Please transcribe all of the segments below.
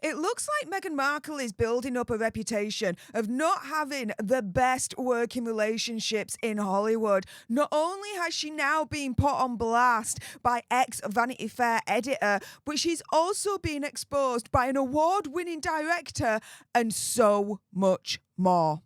It looks like Meghan Markle is building up a reputation of not having the best working relationships in Hollywood. Not only has she now been put on blast by ex-Vanity Fair editor, but she's also been exposed by an award-winning director and so much more.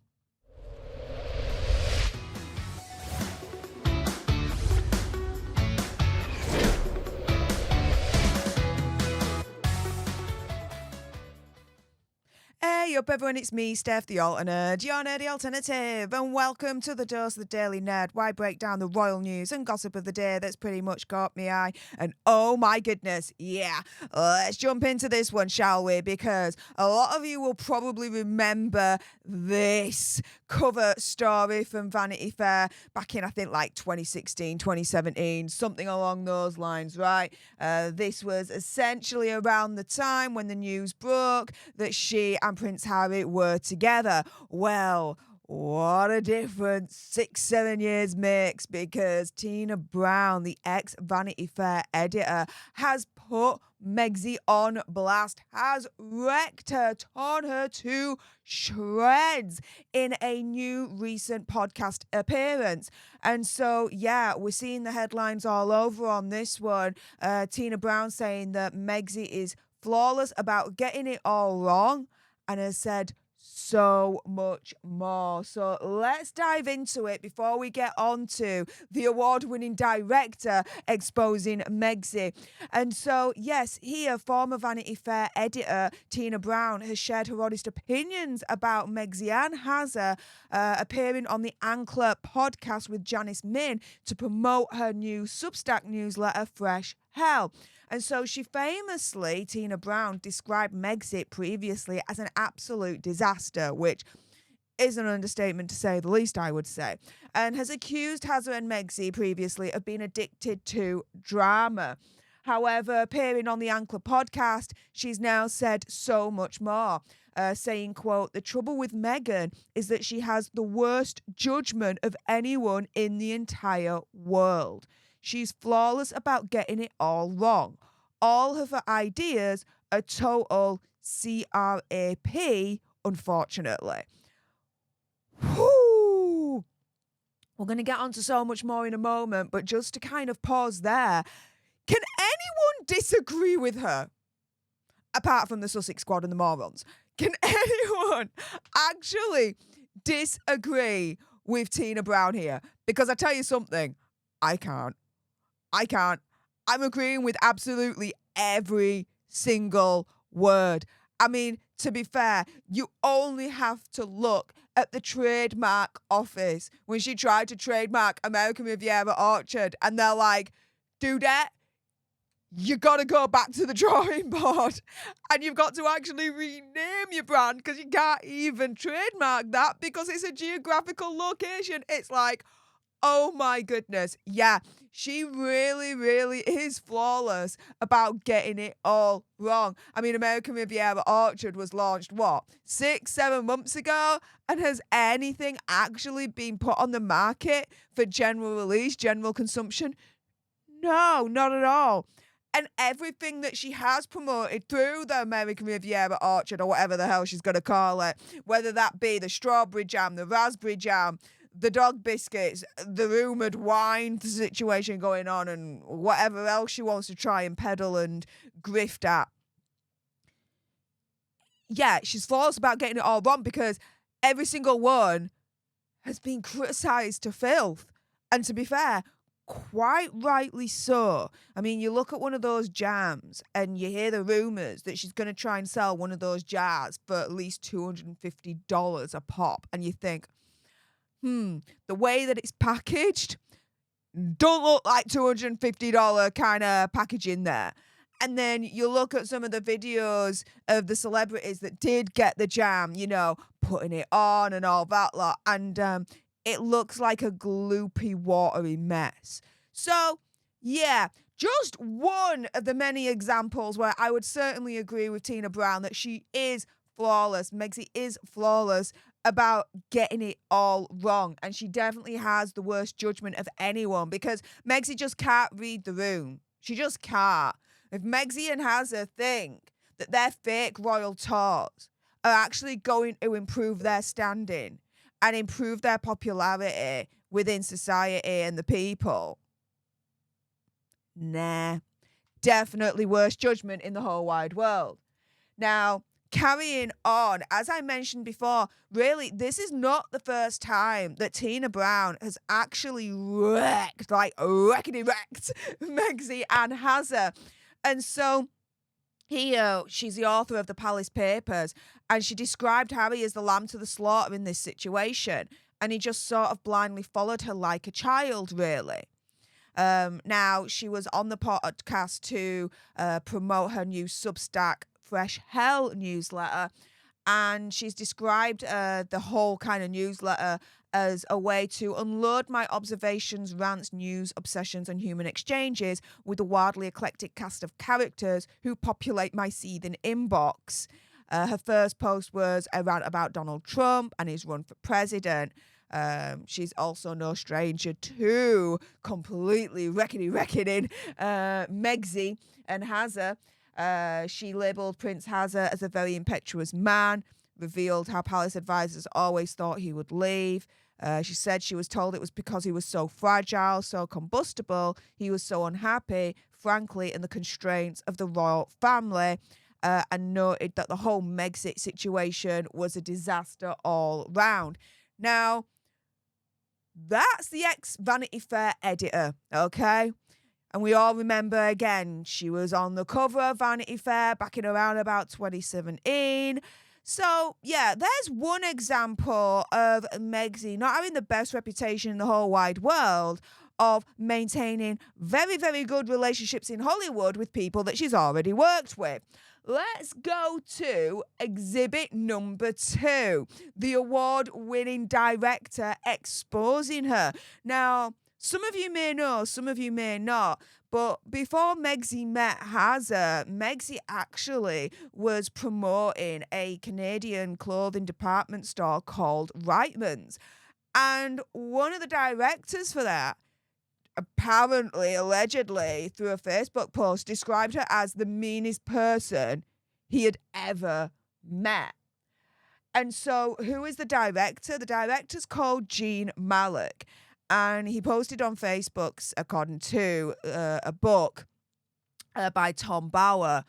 Hey up everyone, it's me, Stef, the alternate, your nerdy alternative, and welcome to the Dose of the Daily Nerd, where I break down the royal news and gossip of the day that's pretty much caught me eye. And oh my goodness, yeah, let's jump into this one, shall we? Because a lot of you will probably remember this cover story from Vanity Fair back in, I think, like 2016, 2017, something along those lines, right? This was essentially around the time when the news broke that she and Prince Harry were together. Well, what a difference 6-7 years makes, because Tina Brown, the ex-Vanity Fair editor, has put Megxie on blast, has wrecked her, torn her to shreds in a new recent podcast appearance. And so, yeah, we're seeing the headlines all over on this one. Tina Brown saying that Megxie is flawless about getting it all wrong, and has said so much more. So let's dive into it before we get on to the award-winning director exposing Megxie. And so, yes, here, former Vanity Fair editor Tina Brown has shared her honest opinions about Megxie and has appearing on the Excerpt podcast with Janice Min to promote her new Substack newsletter, Fresh Hell. And so she famously, Tina Brown, described Megxie previously as an absolute disaster, which is an understatement to say the least, I would say, and has accused Hazza and Megxie previously of being addicted to drama. However, appearing on the Ankler podcast, she's now said so much more, saying, quote, "The trouble with Meghan is that she has the worst judgment of anyone in the entire world. She's flawless about getting it all wrong. All of her ideas are total crap, unfortunately." Whew. We're going to get onto so much more in a moment, but just to kind of pause there, can anyone disagree with her? Apart from the Sussex squad and the morons. Can anyone actually disagree with Tina Brown here? Because I tell you something, I can't. I'm agreeing with absolutely every single word. I mean, to be fair, you only have to look at the trademark office when she tried to trademark American Riviera Orchard, and they're like, "Dudette, you got to go back to the drawing board and you've got to actually rename your brand, because you can't even trademark that because it's a geographical location." It's like, oh my goodness. Yeah, she really, really is flawless about getting it all wrong. I mean, American Riviera Orchard was launched, 6-7 months ago? And has anything actually been put on the market for general release, general consumption? No, not at all. And everything that she has promoted through the American Riviera Orchard, or whatever the hell she's going to call it, whether that be the strawberry jam, the raspberry jam, the dog biscuits, the rumoured wine situation going on, and whatever else she wants to try and peddle and grift at. Yeah, she's flawless about getting it all wrong, because every single one has been criticised to filth. And to be fair, quite rightly so. I mean, you look at one of those jams and you hear the rumours that she's going to try and sell one of those jars for at least $250 a pop. And you think, the way that it's packaged don't look like $250 kind of packaging there. And then you look at some of the videos of the celebrities that did get the jam, you know, putting it on and all that lot. And it looks like a gloopy, watery mess. So, yeah, just one of the many examples where I would certainly agree with Tina Brown that she is flawless. Megxie is flawless about getting it all wrong. And she definitely has the worst judgment of anyone, because Megxie just can't read the room. She just can't. If Megxie and Hazza think that their fake royal tours are actually going to improve their standing and improve their popularity within society and the people. Nah, definitely worst judgment in the whole wide world. Now, carrying on, as I mentioned before, really, this is not the first time that Tina Brown has actually wrecked, like wreckety wrecked, Megxie and Hazza. And so here, she's the author of the Palace Papers, and she described Harry as the lamb to the slaughter in this situation, and he just sort of blindly followed her like a child, really. Now, she was on the podcast to promote her new Substack Fresh Hell newsletter, and she's described the whole kind of newsletter as a way to unload my observations, rants, news, obsessions, and human exchanges with a wildly eclectic cast of characters who populate my seething inbox. Her first post was a rant about Donald Trump and his run for president. She's also no stranger to completely reckoning Megxie and Hazza. She labelled Prince Hazza as a very impetuous man, revealed how palace advisors always thought he would leave. She said she was told it was because he was so fragile, so combustible, he was so unhappy, frankly, in the constraints of the royal family, and noted that the whole Megxit situation was a disaster all round. Now, that's the Ex-Vanity Fair editor, okay? And we all remember, again, she was on the cover of Vanity Fair back in around about 2017. So, yeah, there's one example of Megxie not having the best reputation in the whole wide world of maintaining very, very good relationships in Hollywood with people that she's already worked with. Let's go to exhibit number 2, the award-winning director exposing her. Now, some of you may know, some of you may not, but before Megxie met Hazza, Megxie actually was promoting a Canadian clothing department store called Reitman's. And one of the directors for that, apparently, allegedly, through a Facebook post, described her as the meanest person he had ever met. And so, who is the director? The director's called Gene Malik. And he posted on Facebook, according to a book by Tom Bauer,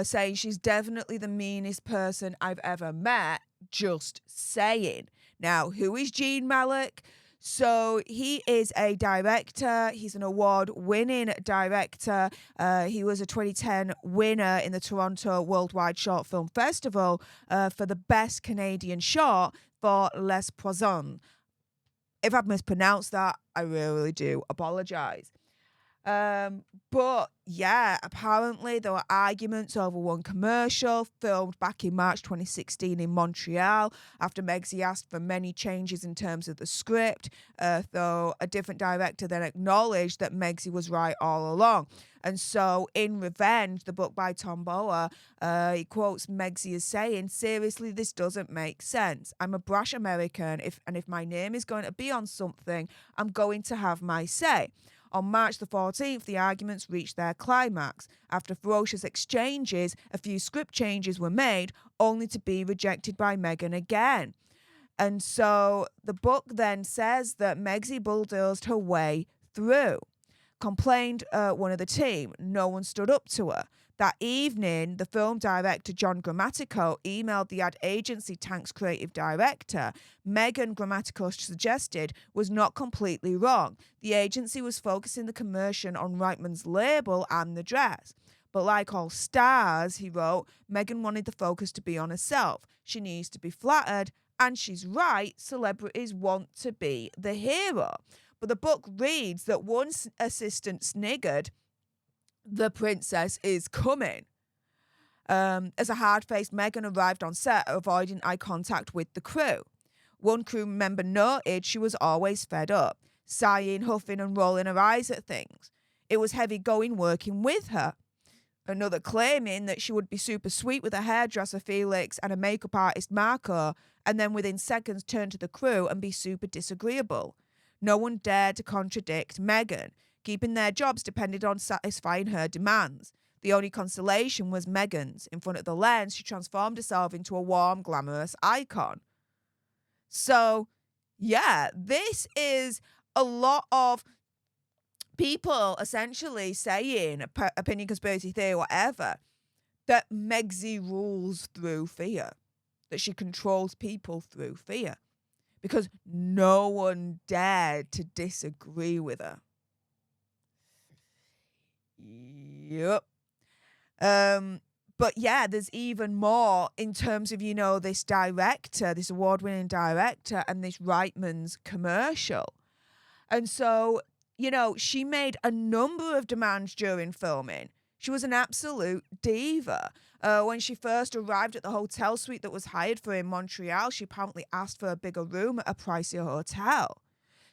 saying she's definitely the meanest person I've ever met, just saying. Now, who is Gene Malik? So he is a director. He's an award-winning director. He was a 2010 winner in the Toronto Worldwide Short Film Festival for the best Canadian short for Les Poissons. If I've mispronounced that, I really do apologise. But yeah, apparently there were arguments over one commercial filmed back in March 2016 in Montreal after Megxie asked for many changes in terms of the script, though a different director then acknowledged that Megxie was right all along. And so, in Revenge, the book by Tom Bauer, he quotes Megxie as saying, "Seriously, this doesn't make sense. I'm a brash American, if my name is going to be on something, I'm going to have my say." On March the 14th, the arguments reached their climax. After ferocious exchanges, a few script changes were made, only to be rejected by Meghan again. And so the book then says that Megxie bulldozed her way through. Complained one of the team. No one stood up to her. That evening, the film director John Grammatico emailed the ad agency Tank's creative director. Meghan, Grammatico suggested, was not completely wrong. The agency was focusing the commercial on Reitman's label and the dress. But like all stars, he wrote, Meghan wanted the focus to be on herself. She needs to be flattered, and she's right, celebrities want to be the hero. But the book reads that one assistant sniggered, "The princess is coming." As a hard-faced Meghan arrived on set, avoiding eye contact with the crew. One crew member noted she was always fed up, sighing, huffing and rolling her eyes at things. It was heavy going working with her. Another claiming that she would be super sweet with a hairdresser Felix and a makeup artist Marco, and then within seconds turn to the crew and be super disagreeable. No one dared to contradict Meghan. Keeping their jobs depended on satisfying her demands. The only consolation was Meghan's. In front of the lens, she transformed herself into a warm, glamorous icon. So, yeah, this is a lot of people essentially saying, opinion, conspiracy theory, whatever, that Megxie rules through fear, that she controls people through fear, because no one dared to disagree with her. Yep. But yeah, there's even more in terms of, this director, this award-winning director, and this Reitman's commercial. And so, she made a number of demands during filming. She was an absolute diva. When she first arrived at the hotel suite that was hired for in Montreal, she apparently asked for a bigger room at a pricier hotel.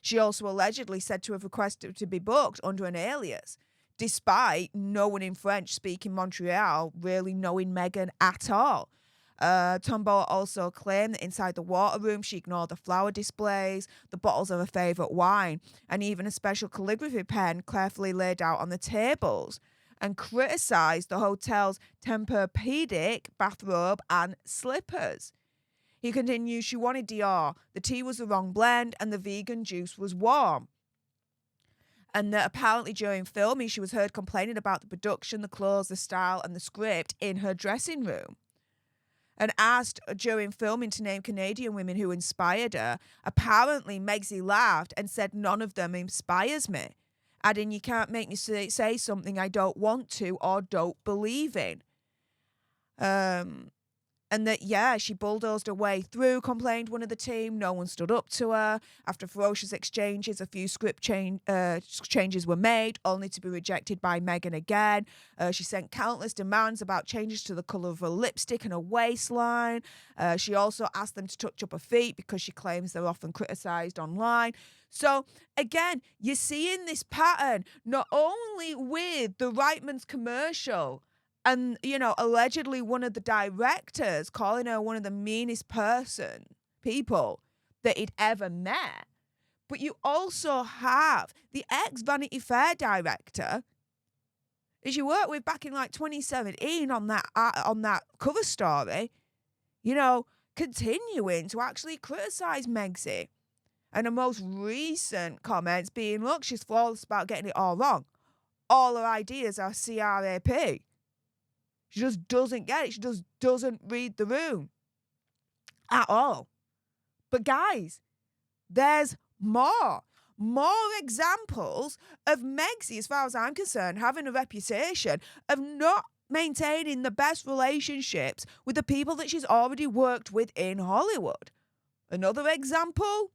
She also allegedly said to have requested to be booked under an alias, despite no one in French-speaking Montreal really knowing Meghan at all. Tombola also claimed that inside the water room, she ignored the flower displays, the bottles of her favourite wine, and even a special calligraphy pen carefully laid out on the tables, and criticised the hotel's Tempur-Pedic bathrobe and slippers. He continues, she wanted Dior, the tea was the wrong blend, and the vegan juice was warm. And that apparently during filming, she was heard complaining about the production, the clothes, the style, and the script in her dressing room. And asked during filming to name Canadian women who inspired her, apparently Megxie laughed and said, "None of them inspires me," adding, "You can't make me say something I don't want to or don't believe in." And that, she bulldozed her way through, complained one of the team. No one stood up to her. After ferocious exchanges, a few script changes were made, only to be rejected by Meghan again. She sent countless demands about changes to the colour of her lipstick and her waistline. She also asked them to touch up her feet because she claims they're often criticised online. So, again, you're seeing this pattern, not only with the Reitman's commercial, and, allegedly one of the directors calling her one of the meanest people that he'd ever met. But you also have the ex-Vanity Fair director, as you worked with back in 2017 on that cover story, continuing to actually criticise Megxie. And the most recent comments being, look, she's flawless about getting it all wrong. All her ideas are CRAP. She just doesn't get it. She just doesn't read the room at all. But guys, there's more examples of Megxie, as far as I'm concerned, having a reputation of not maintaining the best relationships with the people that she's already worked with in Hollywood. Another example?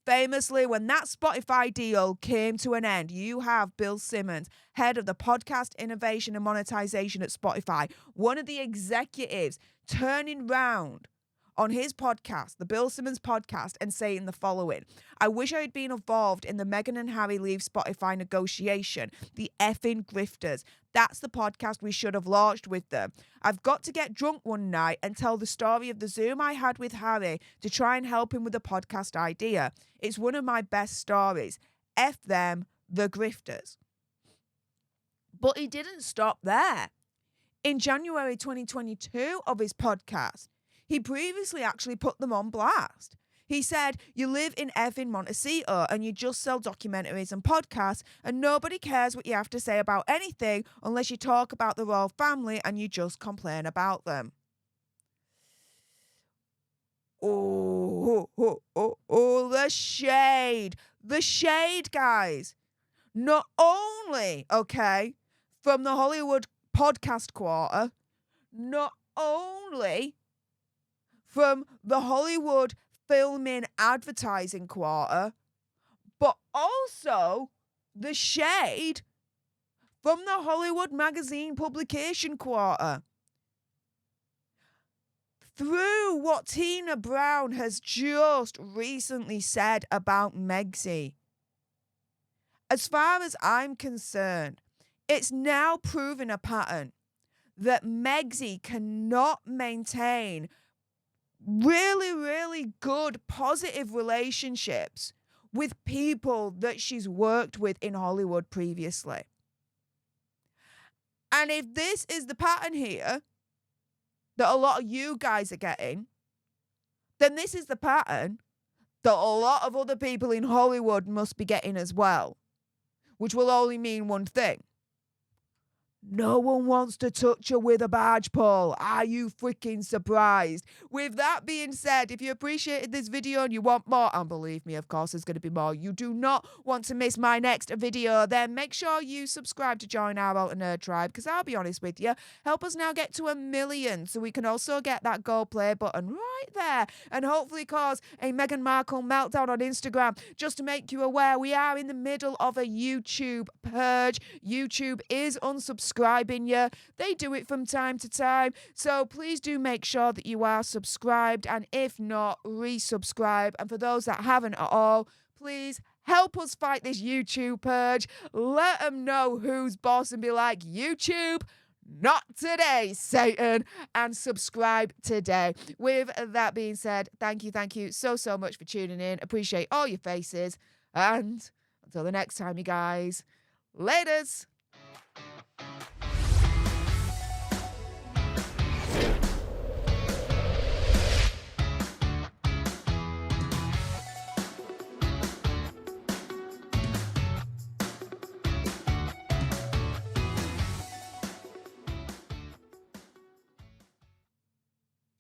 Famously, when that Spotify deal came to an end, you have Bill Simmons, head of the podcast innovation and monetization at Spotify, one of the executives, turning round on his podcast, the Bill Simmons podcast, and saying the following: "I wish I had been involved in the Meghan and Harry leave Spotify negotiation. The effing grifters. That's the podcast we should have launched with them. I've got to get drunk one night and tell the story of the Zoom I had with Harry to try and help him with the podcast idea. It's one of my best stories. F them, the grifters." But he didn't stop there. In January 2022 of his podcast, he previously actually put them on blast. He said, "You live in effing Montecito and you just sell documentaries and podcasts and nobody cares what you have to say about anything unless you talk about the royal family and you just complain about them." The shade. The shade, guys. Not only, from the Hollywood podcast quarter, not only from the Hollywood filming advertising quarter, but also the shade from the Hollywood magazine publication quarter. Through what Tina Brown has just recently said about Megxie, as far as I'm concerned, it's now proven a pattern that Megxie cannot maintain really, really good, positive relationships with people that she's worked with in Hollywood previously. And if this is the pattern here that a lot of you guys are getting, then this is the pattern that a lot of other people in Hollywood must be getting as well, which will only mean one thing. No one wants to touch her with a barge pole. Are you freaking surprised? With that being said, if you appreciated this video and you want more, and believe me, of course, there's going to be more, you do not want to miss my next video, then make sure you subscribe to join our Alter Nerd tribe, because I'll be honest with you, help us now get to 1 million so we can also get that gold play button right there and hopefully cause a Meghan Markle meltdown on Instagram. Just to make you aware, we are in the middle of a YouTube purge. YouTube is unsubscribing you. They do it from time to time. So please do make sure that you are subscribed, and if not, resubscribe. And for those that haven't at all, please help us fight this YouTube purge. Let them know who's boss and be like, YouTube, not today, Satan, and subscribe today. With that being said, thank you so much for tuning in. Appreciate all your faces. And until the next time, you guys, laters.